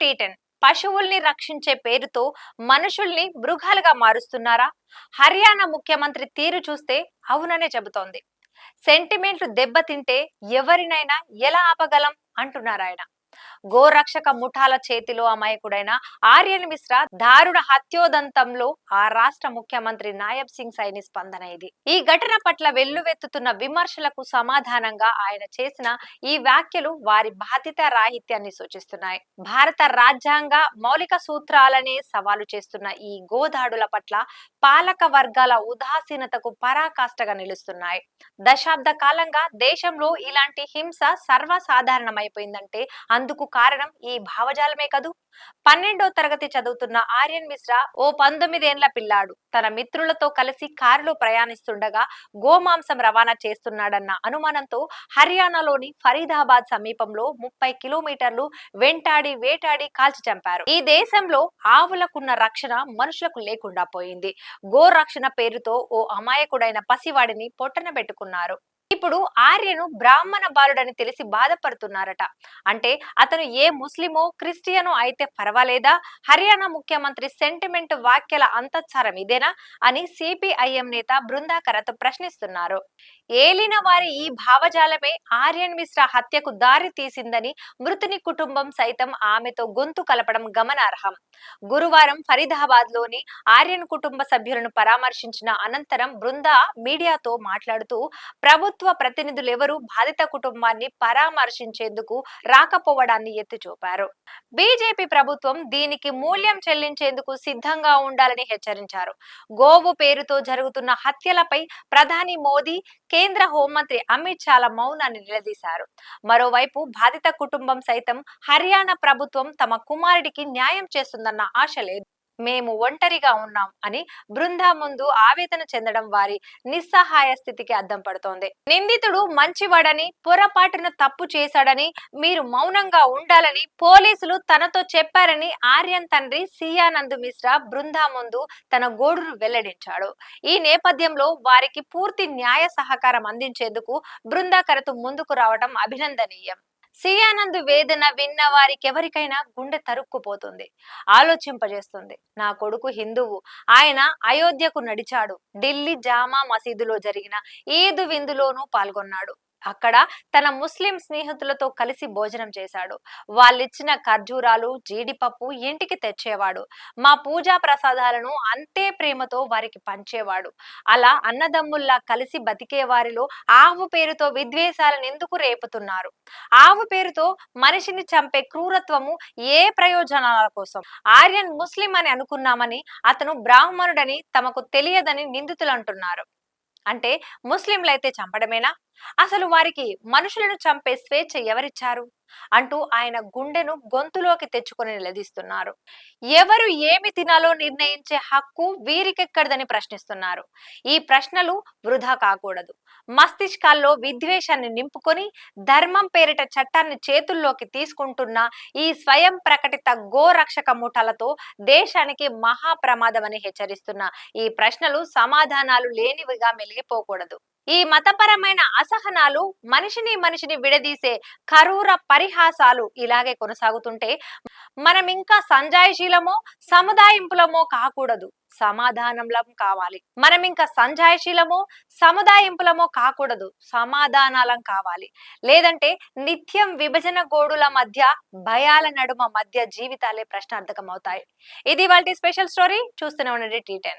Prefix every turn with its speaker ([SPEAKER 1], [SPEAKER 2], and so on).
[SPEAKER 1] టీ10 పశువుల్ని రక్షించే పేరుతో మనుషుల్ని మృగాలుగా మారుస్తున్నారా? హర్యానా ముఖ్యమంత్రి తీరు చూస్తే అవుననే చెబుతోంది. సెంటిమెంట్లు దెబ్బతింటే ఎవరినైనా ఎలా ఆపగలం అంటున్నారు ఆయన. గోరక్షక ముఠాల చేతిలో అమాయకుడైన ఆర్యన్ మిశ్రా దారుణ హత్యోదంతంలో ఆ రాష్ట్ర ముఖ్యమంత్రి నాయబ్ సింగ్ సైని స్పందన ఇది. ఈ ఘటన పట్ల వెల్లువెత్తుతున్న విమర్శలకు సమాధానంగా ఆయన చేసిన ఈ వ్యాఖ్యలు వారి బాధ్యత రాహిత్యాన్ని సూచిస్తున్నాయి. భారత రాజ్యాంగ మౌలిక సూత్రాలనే సవాలు చేస్తున్న ఈ గోదాడుల పట్ల పాలక వర్గాల ఉదాసీనతకు పరాకాష్ఠగా నిలుస్తున్నాయి. దశాబ్ద కాలంగా దేశంలో ఇలాంటి హింస సర్వసాధారణమైపోయిందంటే అందుకు కారణం ఈ భావజాలమే కదూ. 12వ తరగతి చదువుతున్న ఆర్యన్ మిశ్రా ఓ 19 ఏండ్ల పిల్లాడు తన మిత్రులతో కలిసి కారులో ప్రయాణిస్తుండగా గోమాంసం రవాణా చేస్తున్నాడన్న అనుమానంతో హర్యానాలోని ఫరీదాబాద్ సమీపంలో 30 కిలోమీటర్లు వెంటాడి వేటాడి కాల్చి చంపారు. ఈ దేశంలో ఆవులకున్న రక్షణ మనుషులకు లేకుండా పోయింది. గో రక్షణ పేరుతో ఓ అమాయకుడైన పసివాడిని పొట్టన పెట్టుకున్నారు. ఇప్పుడు ఆర్యను బ్రాహ్మణ బాలుడని తెలిసి బాధపడుతున్నారట. అంటే అతను ఏ ముస్లిమో క్రిస్టియనో అయితే పర్వాలేదా? హర్యానా ముఖ్యమంత్రి సెంటిమెంట్ వ్యాఖ్యల అంతఃసారం ఇదేనా అని సిపిఐఎం నేత బృందాకరత్ ప్రశ్నిస్తున్నారు. ఏలిన వారి ఈ భావజాలమే ఆర్యన్ మిశ్రా హత్యకు దారి తీసిందని మృతుని కుటుంబం సైతం ఆమెతో గొంతు కలపడం గమనార్హం. గురువారం ఫరీదాబాద్ లోని ఆర్యన్ కుటుంబ సభ్యులను పరామర్శించిన అనంతరం బృందా మీడియాతో మాట్లాడుతూ ప్రభుత్వ ప్రతినిధులెవరూ బాధిత కుటుంబాన్ని పరామర్శించేందుకు రాకపోవడాన్ని ఎత్తి చూపారు. బీజేపీ ప్రభుత్వం దీనికి మూల్యం చెల్లించేందుకు సిద్ధంగా ఉండాలని హెచ్చరించారు. గోవు పేరుతో జరుగుతున్న హత్యలపై ప్రధాని మోదీ, కేంద్ర హోంమంత్రి అమిత్ షాల మౌనాన్ని నిలదీశారు. మరోవైపు బాధిత కుటుంబం సైతం హర్యానా ప్రభుత్వం తమ కుమారుడికి న్యాయం చేస్తుందన్న ఆశ లేదు. మేము ఒంటరిగా ఉన్నాం అని బృందా ముందు ఆవేదన చెందడం వారి నిస్సహాయ స్థితికి అద్దం పడుతోంది. నిందితుడు మంచివాడని, పొరపాటున తప్పు చేశాడని, మీరు మౌనంగా ఉండాలని పోలీసులు తనతో చెప్పారని ఆర్యన్ తండ్రి సియానంద్ మిశ్రా బృందా ముందు తన గోడును వెల్లడించాడు. ఈ నేపథ్యంలో వారికి పూర్తి న్యాయ సహకారం అందించేందుకు బృందాకరతు ముందుకు రావడం అభినందనీయం. సియానంద్ వేదన విన్న వారికెవరికైనా గుండె తరుక్కుపోతుంది, ఆలోచింపజేస్తుంది. నా కొడుకు హిందువు, ఆయన అయోధ్యకు నడిచాడు, ఢిల్లీ జామా మసీదులో జరిగిన ఈద్ విందులోనూ పాల్గొన్నాడు, అక్కడ తన ముస్లిం స్నేహితులతో కలిసి భోజనం చేశాడు, వాళ్ళిచ్చిన ఖర్జూరాలు జీడిపప్పు ఇంటికి తెచ్చేవాడు, మా పూజా ప్రసాదాలను అంతే ప్రేమతో వారికి పంచేవాడు. అలా అన్నదమ్ముల్లా కలిసి బతికే వారిలో ఆవు పేరుతో విద్వేషాలను ఎందుకు రేపుతున్నారు? ఆవు పేరుతో మనిషిని చంపే క్రూరత్వము ఏ ప్రయోజనాల కోసం? ఆర్యన్ ముస్లిం అని అనుకున్నామని, అతను బ్రాహ్మణుడని తమకు తెలియదని నిందితులు అంటున్నారు. అంటే ముస్లింలైతే చంపడమేనా? అసలు వారికి మనుషులను చంపే స్వేచ్ఛ ఎవరిచ్చారు అంటూ ఆయన గుండెను గొంతులోకి తెచ్చుకొని నిలదీస్తున్నారు. ఎవరు ఏమి తినాలో నిర్ణయించే హక్కు వీరికెక్కడదని ప్రశ్నిస్తున్నారు. ఈ ప్రశ్నలు వృధా కాకూడదు. మస్తిష్కాల్లో విద్వేషాన్ని నింపుకొని ధర్మం పేరిట చట్టాన్ని చేతుల్లోకి తీసుకుంటున్న ఈ స్వయం ప్రకటిత గోరక్షక ముఠాలతో దేశానికి మహా ప్రమాదమని హెచ్చరిస్తున్న ఈ ప్రశ్నలు సమాధానాలు లేనివిగా మెలిగిపోకూడదు. ఈ మతపరమైన అసహనాలు, మనిషిని విడదీసే కరూర పరిహాసాలు ఇలాగే కొనసాగుతుంటే మనం ఇంకా సంజాయిశీలమో సముదాయింపులమో కాకూడదు, సమాధానంలం కావాలి. మనం ఇంకా సంజాయిశీలమో సముదాయింపులమో కాకూడదు, సమాధానాలం కావాలి. లేదంటే నిత్యం విభజన గోడుల మధ్య, భయాల నడుమ మధ్య జీవితాలే ప్రశ్నార్థకం అవుతాయి. ఇది వాళ్ళ స్పెషల్ స్టోరీ. చూస్తూనే ఉండండి టీ10.